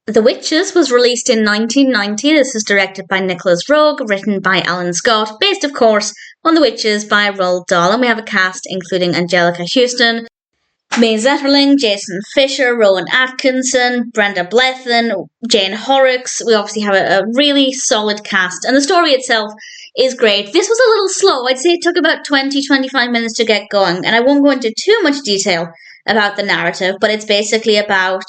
The Witches was released in 1990. This is directed by Nicholas Roeg, written by Alan Scott, based, of course, on The Witches by Roald Dahl. And we have a cast including Anjelica Huston, Mai Zetterling, Jason Fisher, Rowan Atkinson, Brenda Blethyn, Jane Horrocks. We obviously have a really solid cast. And the story itself is great. This was a little slow. I'd say it took about 20-25 minutes to get going. And I won't go into too much detail about the narrative, but it's basically about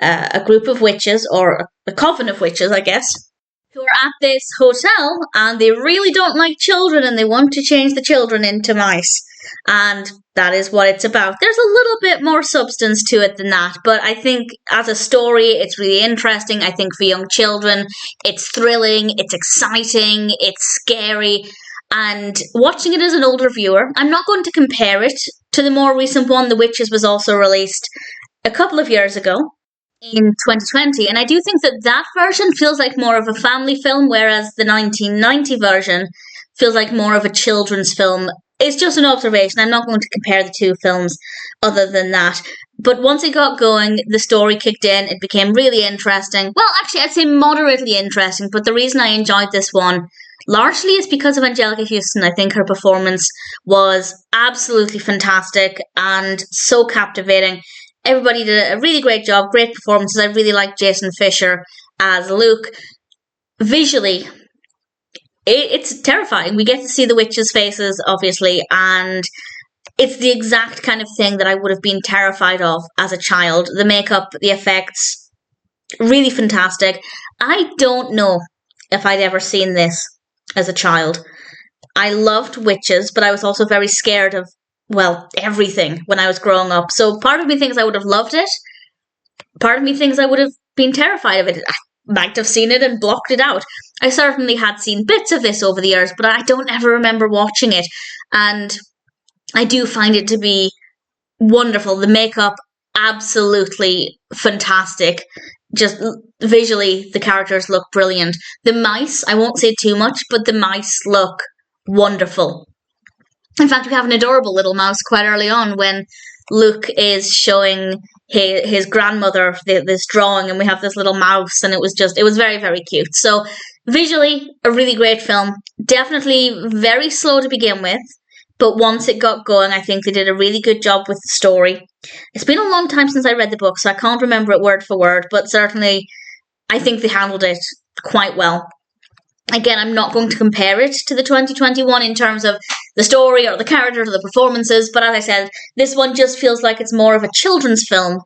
a group of witches, or a coven of witches, I guess, who are at this hotel, and they really don't like children, and they want to change the children into mice. And that is what it's about. There's a little bit more substance to it than that, but I think as a story, it's really interesting. I think for young children, it's thrilling, it's exciting, it's scary, and watching it as an older viewer, I'm not going to compare it to the more recent one. The Witches was also released a couple of years ago, in 2020, and I do think that that version feels like more of a family film, whereas the 1990 version feels like more of a children's film. It's just an observation. I'm not going to compare the two films other than that. But once it got going, the story kicked in, it became really interesting. Well, actually, I'd say moderately interesting, but the reason I enjoyed this one largely is because of Anjelica Huston. I think her performance was absolutely fantastic and so captivating. Everybody did a really great job, great performances. I really liked Jason Fisher as Luke. Visually, it's terrifying. We get to see the witches' faces, obviously, and it's the exact kind of thing that I would have been terrified of as a child. The makeup, the effects, really fantastic. I don't know if I'd ever seen this as a child. I loved witches, but I was also very scared of, well, everything when I was growing up. So part of me thinks I would have loved it. Part of me thinks I would have been terrified of it. I might have seen it and blocked it out. I certainly had seen bits of this over the years, but I don't ever remember watching it. And I do find it to be wonderful. The makeup, absolutely fantastic. Just visually, the characters look brilliant. The mice, I won't say too much, but the mice look wonderful. In fact, we have an adorable little mouse quite early on when Luke is showing his grandmother this drawing, and we have this little mouse, and it was very, very cute. So visually, a really great film. Definitely very slow to begin with, but once it got going, I think they did a really good job with the story. It's been a long time since I read the book, so I can't remember it word for word, but certainly I think they handled it quite well. Again, I'm not going to compare it to the 2021 in terms of the story or the characters or the performances, but as I said, this one just feels like it's more of a children's film,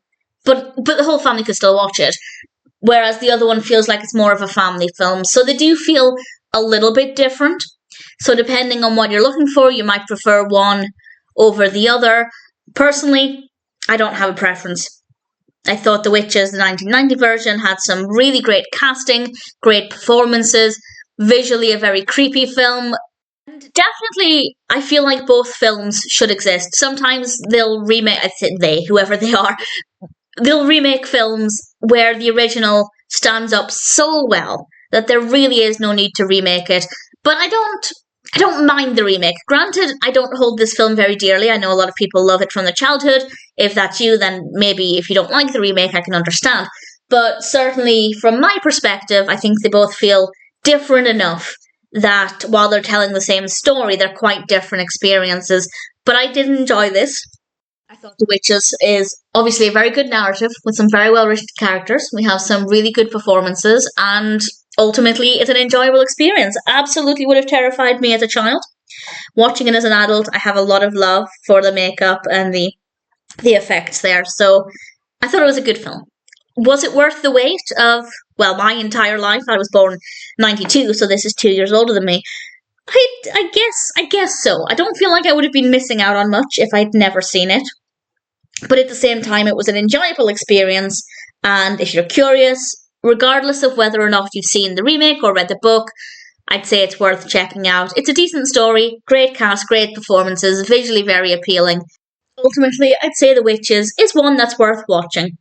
but the whole family could still watch it, whereas the other one feels like it's more of a family film. So they do feel a little bit different. So depending on what you're looking for, you might prefer one over the other. Personally, I don't have a preference. I thought The Witches, the 1990 version, had some really great casting, great performances, visually a very creepy film. And definitely, I feel like both films should exist. Sometimes they'll remake, I say they, whoever they are, they'll remake films where the original stands up so well that there really is no need to remake it. But I don't mind the remake. Granted, I don't hold this film very dearly. I know a lot of people love it from their childhood. If that's you, then maybe if you don't like the remake, I can understand. But certainly, from my perspective, I think they both feel different enough that while they're telling the same story, they're quite different experiences. But I did enjoy this. I thought The Witches is obviously a very good narrative with some very well-written characters. We have some really good performances, and ultimately it's an enjoyable experience. Absolutely would have terrified me as a child. Watching it as an adult, I have a lot of love for the makeup and the effects there. So I thought it was a good film. Was it worth the wait of, well, my entire life? I was born 92, so this is 2 years older than me. I guess so. I don't feel like I would have been missing out on much if I'd never seen it. But at the same time, it was an enjoyable experience. And if you're curious, regardless of whether or not you've seen the remake or read the book, I'd say it's worth checking out. It's a decent story, great cast, great performances, visually very appealing. Ultimately, I'd say The Witches is one that's worth watching.